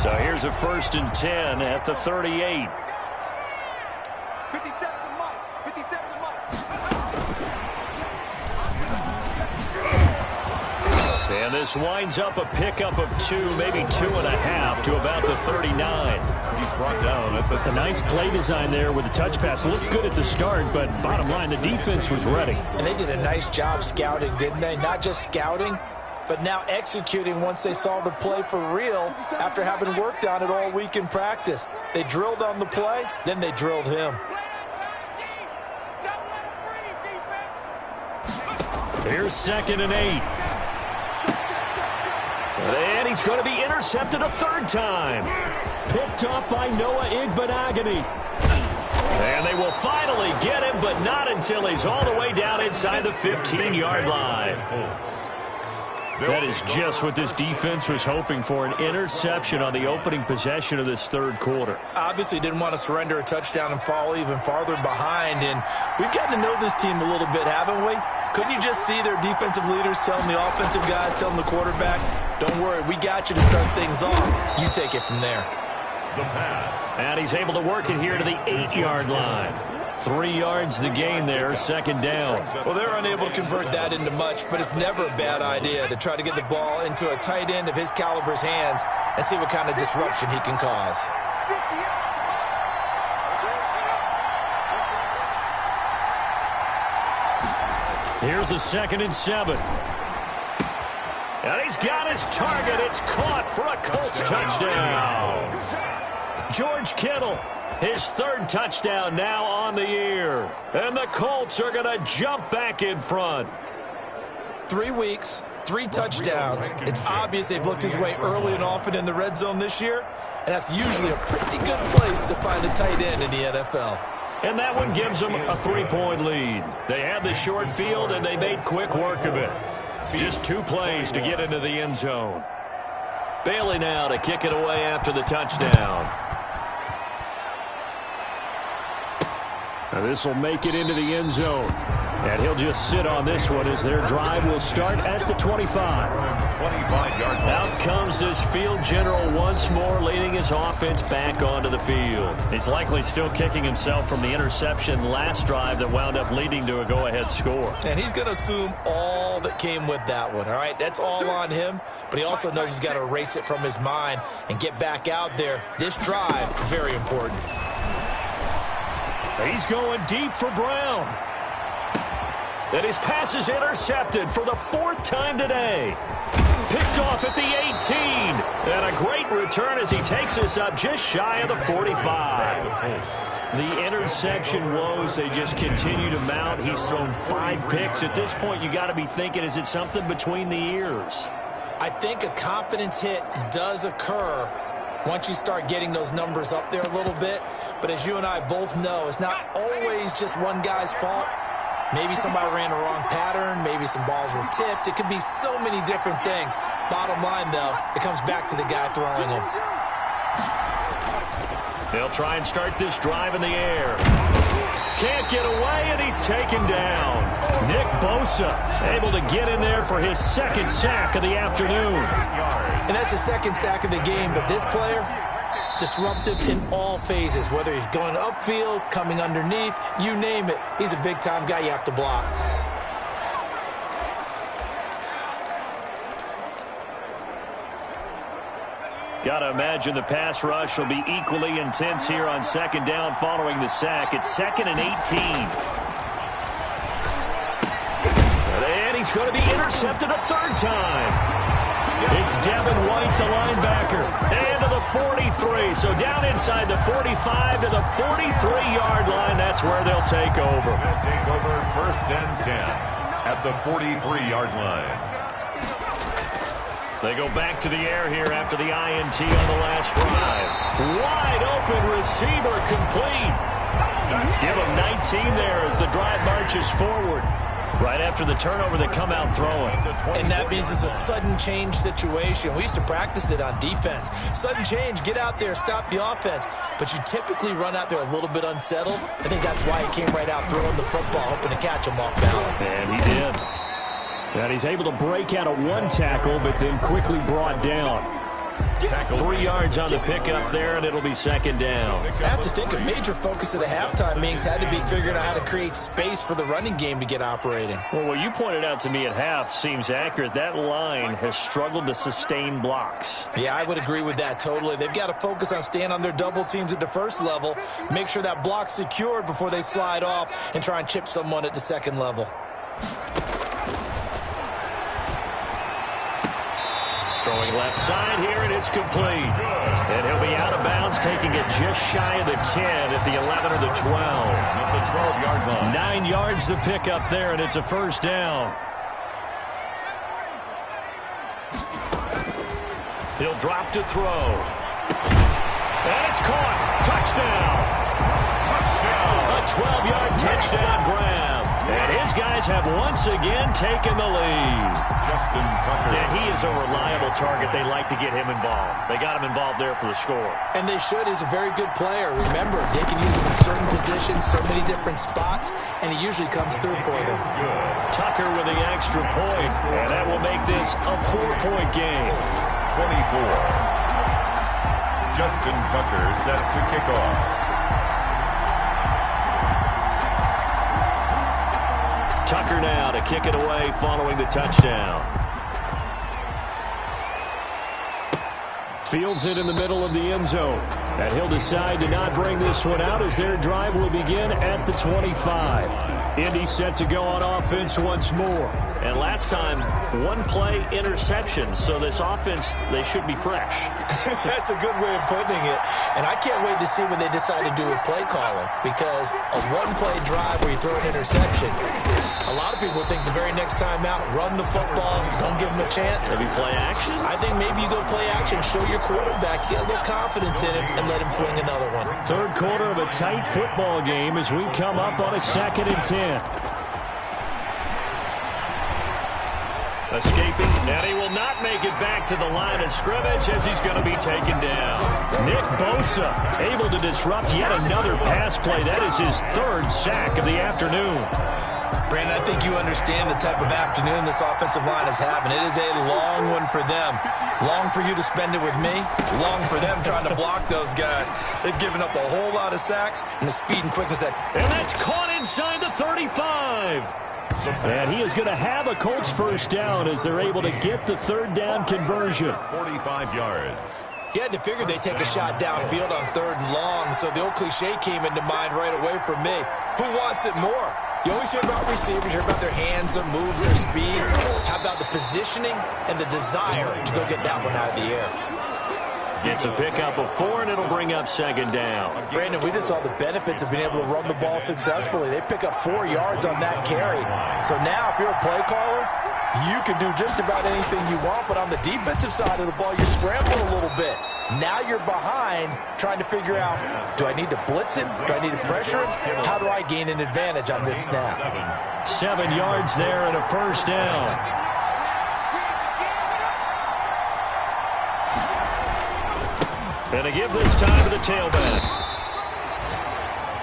So here's a 1st and 10 at the 38. And this winds up a pickup of 2, maybe 2.5 to about the 39. He's brought down. A nice play design there with the touch pass. Looked good at the start, but bottom line, the defense was ready. And they did a nice job scouting, didn't they? Not just scouting, but now executing once they saw the play for real after having worked on it all week in practice. They drilled on the play, then they drilled him. Here's 2nd and 8. And he's going to be intercepted a 3rd time. Picked off by Noah Igbenogany. And they will finally get him, but not until he's all the way down inside the 15-yard line. That is just what this defense was hoping for, an interception on the opening possession of this 3rd quarter. Obviously didn't want to surrender a touchdown and fall even farther behind. And we've gotten to know this team a little bit, haven't we? Couldn't you just see their defensive leaders telling the offensive guys, telling the quarterback, don't worry, we got you to start things off. You take it from there. The pass. And he's able to work it here to the 8-yard line. 3 yards the gain there, 2nd down. Well, they're unable to convert that into much, but it's never a bad idea to try to get the ball into a tight end of his caliber's hands and see what kind of disruption he can cause. Here's a 2nd and 7. And he's got his target. It's caught for a Colts touchdown. George Kittle, his 3rd touchdown now on the year. And the Colts are going to jump back in front. 3 weeks, 3 touchdowns. It's obvious they've looked his way early and often in the red zone this year, and that's usually a pretty good place to find a tight end in the NFL. And that one gives them a 3-point lead. They had the short field, and they made quick work of it. Just 2 plays to get into the end zone. Bailey now to kick it away after the touchdown. Now this will make it into the end zone. And he'll just sit on this one as their drive will start at the 25. 25-yard line. Out comes this field general once more, leading his offense back onto the field. He's likely still kicking himself from the interception last drive that wound up leading to a go-ahead score. And he's going to assume all that came with that one, all right? That's all on him, but he also knows he's got to erase it from his mind and get back out there. This drive, very important. He's going deep for Brown. And his pass is intercepted for the 4th time today. Picked off at the 18. And a great return as he takes us up just shy of the 45. The interception woes, they just continue to mount. He's thrown 5 picks. At this point, you got to be thinking, is it something between the ears? I think a confidence hit does occur once you start getting those numbers up there a little bit. But as you and I both know, it's not always just one guy's fault. Maybe somebody ran a wrong pattern. Maybe some balls were tipped. It could be so many different things. Bottom line, though, it comes back to the guy throwing them. They'll try and start this drive in the air. Can't get away, and he's taken down. Nick Bosa able to get in there for his 2nd sack of the afternoon. And that's the 2nd sack of the game, but this player, disruptive in all phases, whether he's going upfield, coming underneath, you name it. He's a big-time guy you have to block. Got to imagine the pass rush will be equally intense here on second down following the sack. It's 2nd and 18. And he's going to be intercepted a third time. It's Devin White, the linebacker, and to the 43. So down inside the 45 to the 43-yard line. That's where they'll take over. They'll take over 1st and 10 at the 43-yard line. They go back to the air here after the INT on the last drive. Wide open receiver complete. Give him 19 there as the drive marches forward. Right after the turnover, they come out throwing. And that means it's a sudden change situation. We used to practice it on defense. Sudden change, get out there, stop the offense. But you typically run out there a little bit unsettled. I think that's why he came right out throwing the football, hoping to catch him off balance. And he did. And he's able to break out of one tackle, but then quickly brought down. 3 yards on the pickup there, and it'll be second down. I have to think a major focus of the halftime meetings had to be figuring out how to create space for the running game to get operating. Well, what you pointed out to me at half seems accurate. That line has struggled to sustain blocks. Yeah, I would agree with that totally. They've got to focus on staying on their double teams at the first level, make sure that block's secured before they slide off and try and chip someone at the second level. Throwing left side here, and it's complete. And he'll be out of bounds, taking it just shy of the 10 at the 11 or the 12. At the 12-yard line. 9 yards the pickup there, and it's a first down. He'll drop to throw. And it's caught. Touchdown. A 12-yard touchdown grab. And his guys have once again taken the lead. Justin Tucker. Yeah, he is a reliable target. They like to get him involved. They got him involved there for the score. And they should. He's a very good player. Remember, they can use him in certain positions, so many different spots, and he usually comes through for them. Tucker with the extra point, and that will make this a 4-point game. 24. Justin Tucker set to kick off. Tucker now to kick it away following the touchdown. Fields it in the middle of the end zone. And he'll decide to not bring this one out as their drive will begin at the 25. Indy set to go on offense once more. And last time, one play interception. So this offense, they should be fresh. That's a good way of putting it. And I can't wait to see what they decide to do with play calling. Because a one-play drive where you throw an interception, a lot of people think the very next time out, run the football, don't give them a chance. Maybe play action? I think maybe you go play action, show your quarterback, get a little confidence in him, and let him fling another one. Third quarter of a tight football game as we come up on a 2nd and 10. Escaping, and he will not make it back to the line of scrimmage as he's going to be taken down. Nick Bosa able to disrupt yet another pass play. That is his 3rd sack of the afternoon. Brandon, I think you understand the type of afternoon this offensive line is having. It is a long one for them. Long for you to spend it with me. Long for them trying to block those guys. They've given up a whole lot of sacks, and the speed and quickness that... And that's caught inside the 35. And he is going to have a Colts first down as they're able to get the 3rd down conversion. 45 yards. You had to figure they'd take a shot downfield on 3rd and long, so the old cliche came into mind right away for me. Who wants it more? You always hear about receivers, you hear about their hands, their moves, their speed. How about the positioning and the desire to go get that one out of the air? It's a pickup of 4, and it'll bring up 2nd down. Brandon, we just saw the benefits of being able to run the ball successfully. They pick up 4 yards on that carry. So now, if you're a play caller, you can do just about anything you want, but on the defensive side of the ball, you're scrambling a little bit. Now you're behind, trying to figure out, do I need to blitz him? Do I need to pressure him? How do I gain an advantage on this snap? 7 yards there and a first down. And a give this time to the tailback.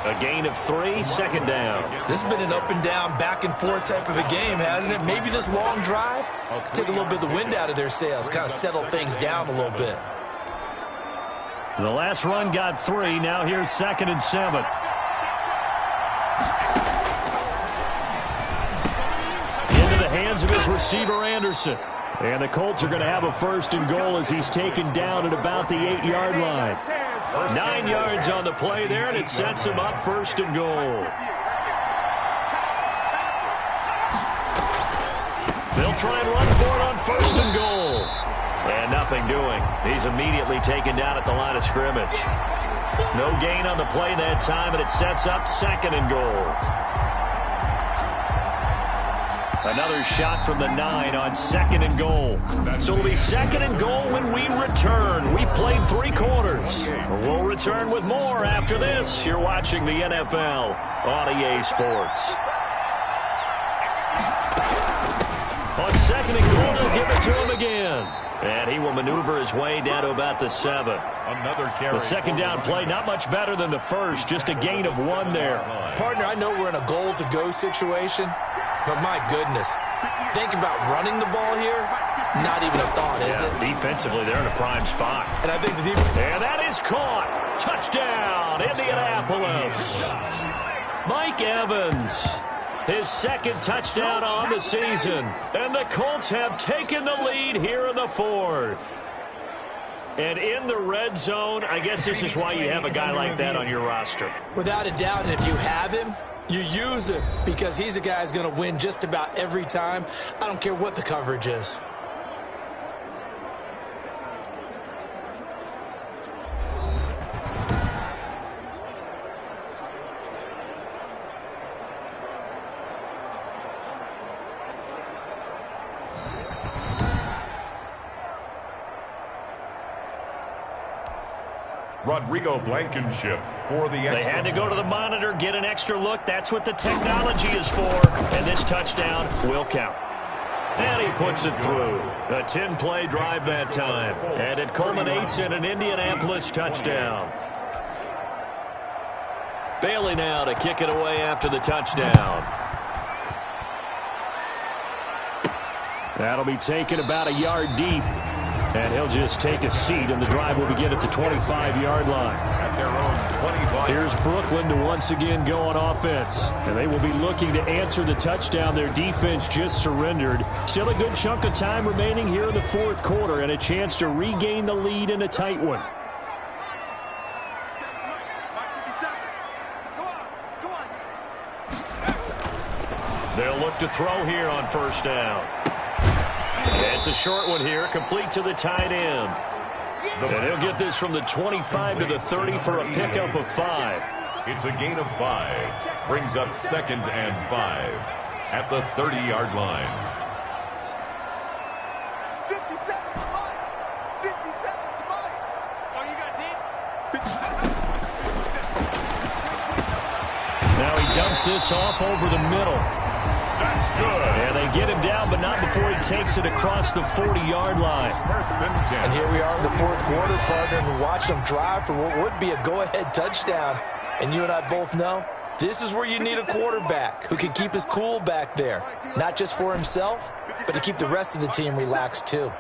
A gain of 3, 2nd down. This has been an up and down, back and forth type of a game, hasn't it? Maybe this long drive take a little bit of the wind out of their sails, kind of settle things down a little bit. The last run got 3. Now here's 2nd and 7. Into the hands of his receiver, Anderson. And the Colts are going to have a 1st and goal as he's taken down at about the 8-yard line. 9 yards on the play there, and it sets him up 1st and goal. They'll try and run for it on 1st and goal. And nothing doing. He's immediately taken down at the line of scrimmage. No gain on the play that time, and it sets up 2nd and goal. Another shot from the 9 on 2nd and goal. So it'll be 2nd and goal when we return. We've played 3 quarters. We'll return with more after this. You're watching the NFL on EA Sports. On 2nd and goal, they'll give it to him again. And he will maneuver his way down to about the 7. Another carry. The 2nd down play, not much better than the 1st. Just a gain of 1 there. Partner, I know we're in a goal-to-go situation, but my goodness, think about running the ball here. Not even a thought, is it? Defensively, they're in a prime spot. And I think the defense... And that is caught. Touchdown, Indianapolis. Mike Evans. His 2nd touchdown on the season. And the Colts have taken the lead here in the 4th. And in the red zone, I guess this is why you have a guy like that on your roster. Without a doubt, and if you have him, you use him because he's a guy who's going to win just about every time. I don't care what the coverage is. Rodrigo Blankenship for the extra. They had to go to the monitor, get an extra look. That's what the technology is for. And this touchdown will count. And he puts it through. A 10-play drive that time. And it culminates in an Indianapolis touchdown. Bailey now to kick it away after the touchdown. That'll be taken about a yard deep. And he'll just take a seat, and the drive will begin at the 25-yard line. At their own 25. Here's Brooklyn to once again go on offense. And they will be looking to answer the touchdown their defense just surrendered. Still a good chunk of time remaining here in the 4th quarter, and a chance to regain the lead in a tight one. They'll look to throw here on 1st down. It's a short one here, complete to the tight end. And he'll get this from the 25 to the 30 for a pickup of 5. It's a gain of 5. Brings up 2nd and 5 at the 30-yard line. 57 to Mike. 57 to Mike. Oh, you got deep? 57. Now he dumps this off over the middle. That's good. And they get him down, but not before he takes it across the 40-yard line. 1st and 10. And here we are in the 4th quarter, partner, and we watch them drive for what would be a go-ahead touchdown. And you and I both know this is where you need a quarterback who can keep his cool back there. Not just for himself, but to keep the rest of the team relaxed too.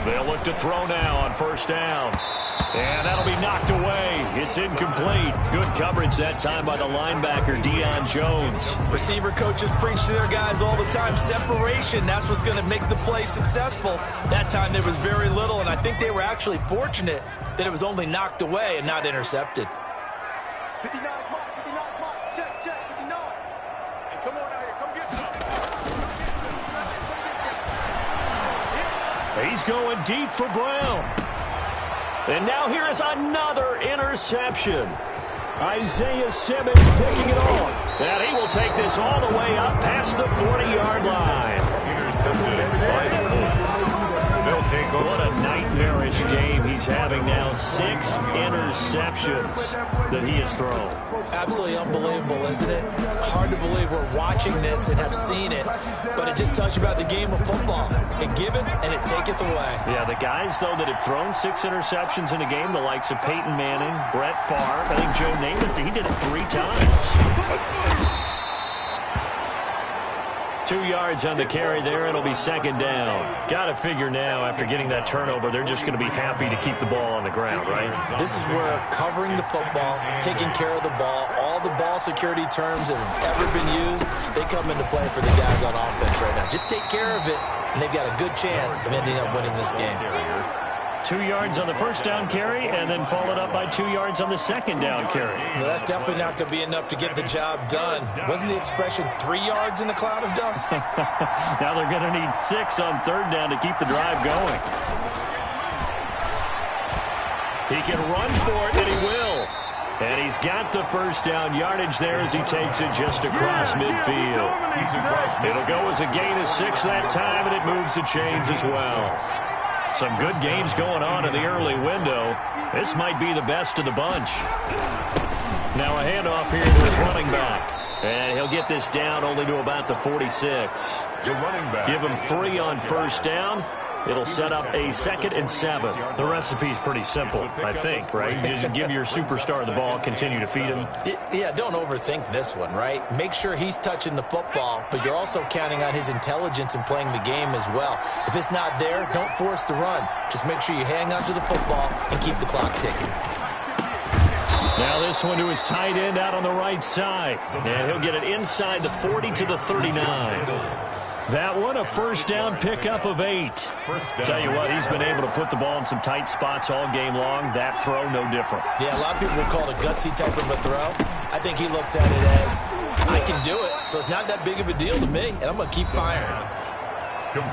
They'll look to throw now on 1st down. And that'll be knocked away. It's incomplete. Good coverage that time by the linebacker, Deion Jones. Receiver coaches preach to their guys all the time. Separation, that's what's going to make the play successful. That time there was very little, and I think they were actually fortunate that it was only knocked away and not intercepted. 59 Mike. 59 Mike. Check, 59. Hey, come on out here. Come get some. He's going deep for Brown. And now here is another interception. Isaiah Simmons picking it off. And he will take this all the way up past the 40-yard line. Intercepted by the Colts. They'll take over. What a nightmarish game he's having now. 6 interceptions that he has thrown. Absolutely unbelievable, isn't it? Hard to believe we're watching this and have seen it, but it just tells you about the game of football. It giveth and it taketh away. Yeah, the guys, though, that have thrown 6 interceptions in a game, the likes of Peyton Manning, Brett Favre, I think Joe Namath, he did it 3 times. 2 yards on the carry there. It'll be second down. Got to figure now, after getting that turnover, they're just going to be happy to keep the ball on the ground, right? This is where covering the football, taking care of the ball, all the ball security terms that have ever been used, they come into play for the guys on offense right now. Just take care of it, and they've got a good chance of ending up winning this game. 2 yards on the first down carry, and then followed up by 2 yards on the second down carry. Well, that's definitely not going to be enough to get the job done. Wasn't the expression 3 yards in a cloud of dust? Now they're going to need 6 on third down to keep the drive going. He can run for it, and he will. And he's got the first down yardage there as he takes it just across midfield. It'll go as a gain of 6 that time, and it moves the chains as well. Some good games going on in the early window. This might be the best of the bunch. Now a handoff here to his running back. And he'll get this down only to about the 46. Give him 3 on first down. It'll set up a 2nd and 7. The recipe's pretty simple, I think, right? You just give your superstar the ball, continue to feed him. Yeah, don't overthink this one, right? Make sure he's touching the football, but you're also counting on his intelligence in playing the game as well. If it's not there, don't force the run. Just make sure you hang on to the football and keep the clock ticking. Now this one to his tight end out on the right side. And he'll get it inside the 40 to the 39. That one, a first down pickup of 8. Tell you what, he's been able to put the ball in some tight spots all game long. That throw, no different. Yeah, a lot of people would call it a gutsy type of a throw. I think he looks at it as, I can do it, so it's not that big of a deal to me, and I'm going to keep firing.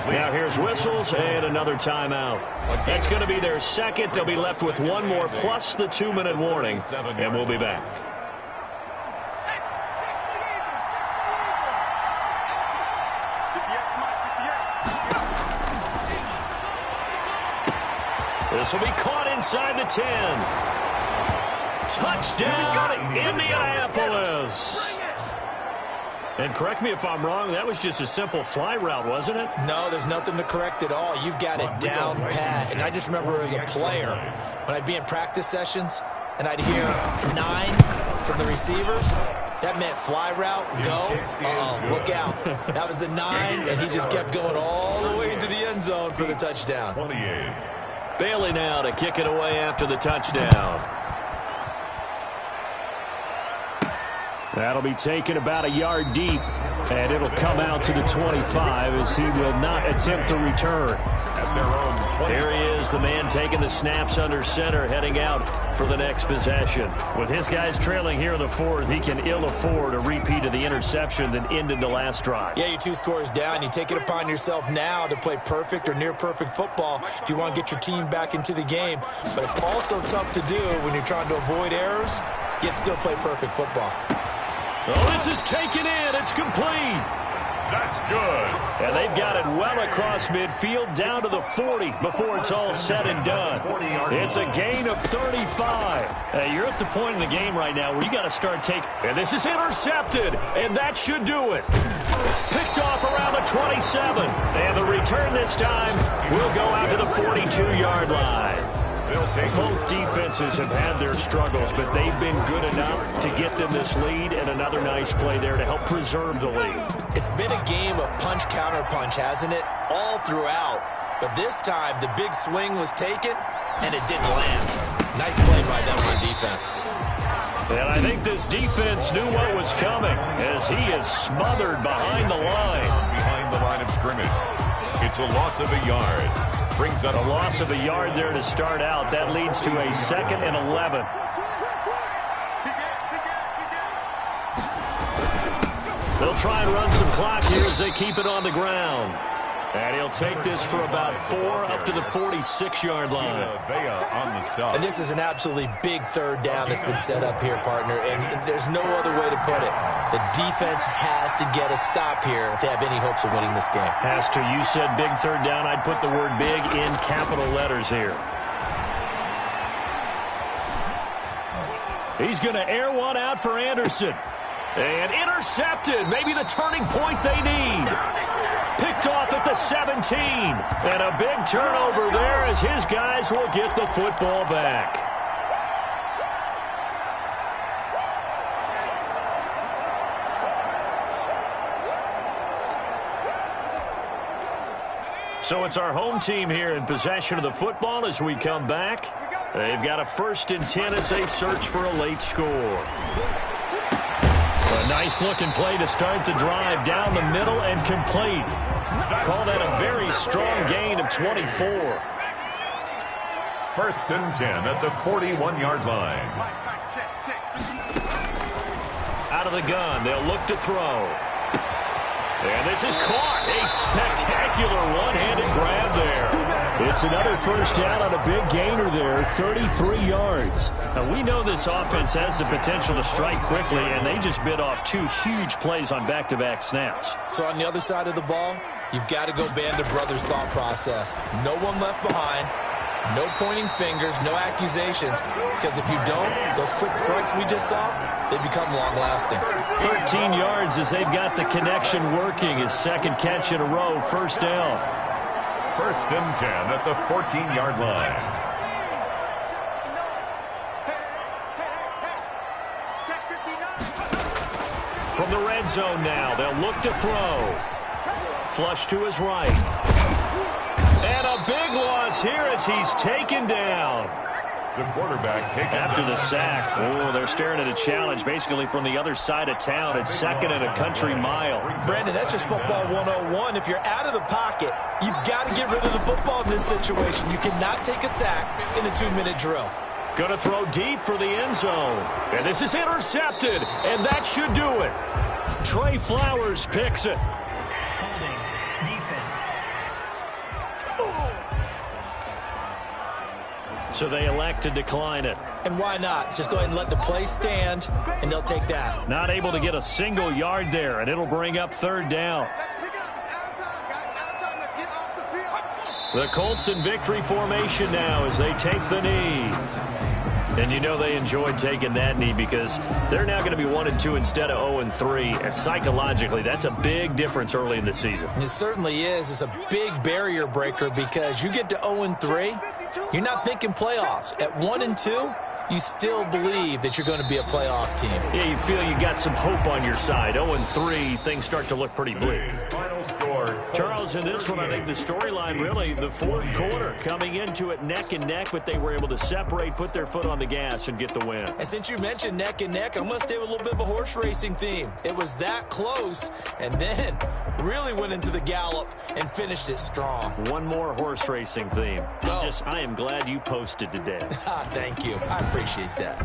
Now here's whistles and another timeout. That's going to be their second. They'll be left with one more plus the 2-minute warning, and we'll be back. This will be caught inside the 10. Touchdown, Indianapolis. And correct me if I'm wrong, that was just a simple fly route, wasn't it? No, there's nothing to correct at all. You've got it down pat. And I just remember as a player, when I'd be in practice sessions and I'd hear 9 from the receivers, that meant fly route, go, look out. That was the 9, and he just kept going all the way into the end zone for the touchdown. 28. Bailey now to kick it away after the touchdown. That'll be taken about a yard deep, and it'll come out to the 25 as he will not attempt to return. There he is, the man taking the snaps under center, heading out for the next possession. With his guys trailing here in the 4th, he can ill afford a repeat of the interception that ended the last drive. Yeah, you're 2 scores down. You take it upon yourself now to play perfect or near-perfect football if you want to get your team back into the game. But it's also tough to do when you're trying to avoid errors, yet still play perfect football. Oh, this is taken in. It's complete. That's good. And they've got it well across midfield down to the 40 before it's all said and done. It's a gain of 35. Hey, you're at the point in the game right now where you got to start taking. And this is intercepted, and that should do it. Picked off around the 27. And the return this time will go out to the 42-yard line. Both defenses have had their struggles, but they've been good enough to get them this lead, and another nice play there to help preserve the lead. It's been a game of punch-counter-punch, hasn't it? All throughout. But this time, the big swing was taken, and it didn't land. Nice play by them on defense. And I think this defense knew what was coming as he is smothered behind the line. Behind the line of scrimmage. It's a loss of a yard. Brings up a loss of a yard there to start out. That leads to a 2nd and 11. They'll try and run some clock here as they keep it on the ground. And he'll take this for about 4 up to the 46-yard line. And this is an absolutely big 3rd down that's been set up here, partner. And there's no other way to put it. The defense has to get a stop here if they have any hopes of winning this game. Has to. You said big 3rd down. I'd put the word big in capital letters here. He's going to air one out for Anderson. And intercepted. Maybe the turning point they need. Picked off at the 17. And a big turnover there as his guys will get the football back. So it's our home team here in possession of the football as we come back. They've got a 1st and 10 as they search for a late score. A nice-looking play to start the drive down the middle and complete. Call that a very strong gain of 24. 1st and 10 at the 41-yard line. Out of the gun, they'll look to throw. And this is caught. A spectacular one-handed grab there. It's another 1st down on a big gainer there, 33 yards. Now, we know this offense has the potential to strike quickly, and they just bit off 2 huge plays on back-to-back snaps. So on the other side of the ball, you've got to go Band of Brothers thought process. No one left behind. No pointing fingers, no accusations, because if you don't, those quick strikes we just saw, they become long-lasting. 13 yards as they've got the connection working. His 2nd catch in a row, 1st down. 1st and 10 at the 14-yard line. From the red zone now, they'll look to throw. Flush to his right. And a big loss here as he's taken down. The quarterback taken after the sack. Oh, they're staring at a challenge basically from the other side of town. It's 2nd and a country mile. Brandon, that's just football 101. If you're out of the pocket, you've got to get rid of the football in this situation. You cannot take a sack in a 2-minute drill. Going to throw deep for the end zone. And this is intercepted, and that should do it. Trey Flowers picks it. So they elect to decline it. And why not? Just go ahead and let the play stand, and they'll take that. Not able to get a single yard there, and it'll bring up 3rd down. The Colts in victory formation now as they take the knee. And you know they enjoyed taking that knee because they're now going to be 1-2 instead of 0-3. And psychologically, that's a big difference early in the season. It certainly is. It's a big barrier breaker because you get to 0-3, you're not thinking playoffs. At 1-2, you still believe that you're going to be a playoff team. Yeah, you feel you got some hope on your side. 0-3, things start to look pretty bleak. Final score. Charles, in this one, I think the storyline really, the 4th quarter, coming into it neck and neck, but they were able to separate, put their foot on the gas, and get the win. And since you mentioned neck and neck, I'm going to stay with a little bit of a horse racing theme. It was that close, and then really went into the gallop and finished it strong. One more horse racing theme. Go. I am glad you posted today. Thank you. I appreciate that.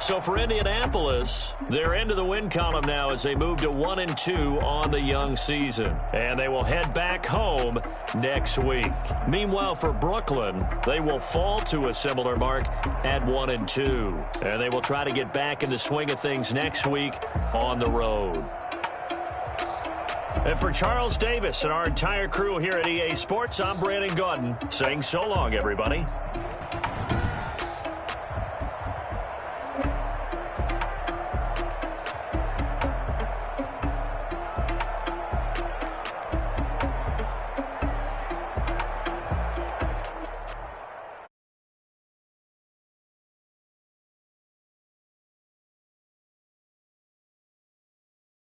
So for Indianapolis, they're into the win column now as they move to 1-2 on the young season. And they will head back home next week. Meanwhile, for Brooklyn, they will fall to a similar mark at 1-2. And they will try to get back in the swing of things next week on the road. And for Charles Davis and our entire crew here at EA Sports, I'm Brandon Gaudin saying so long, everybody.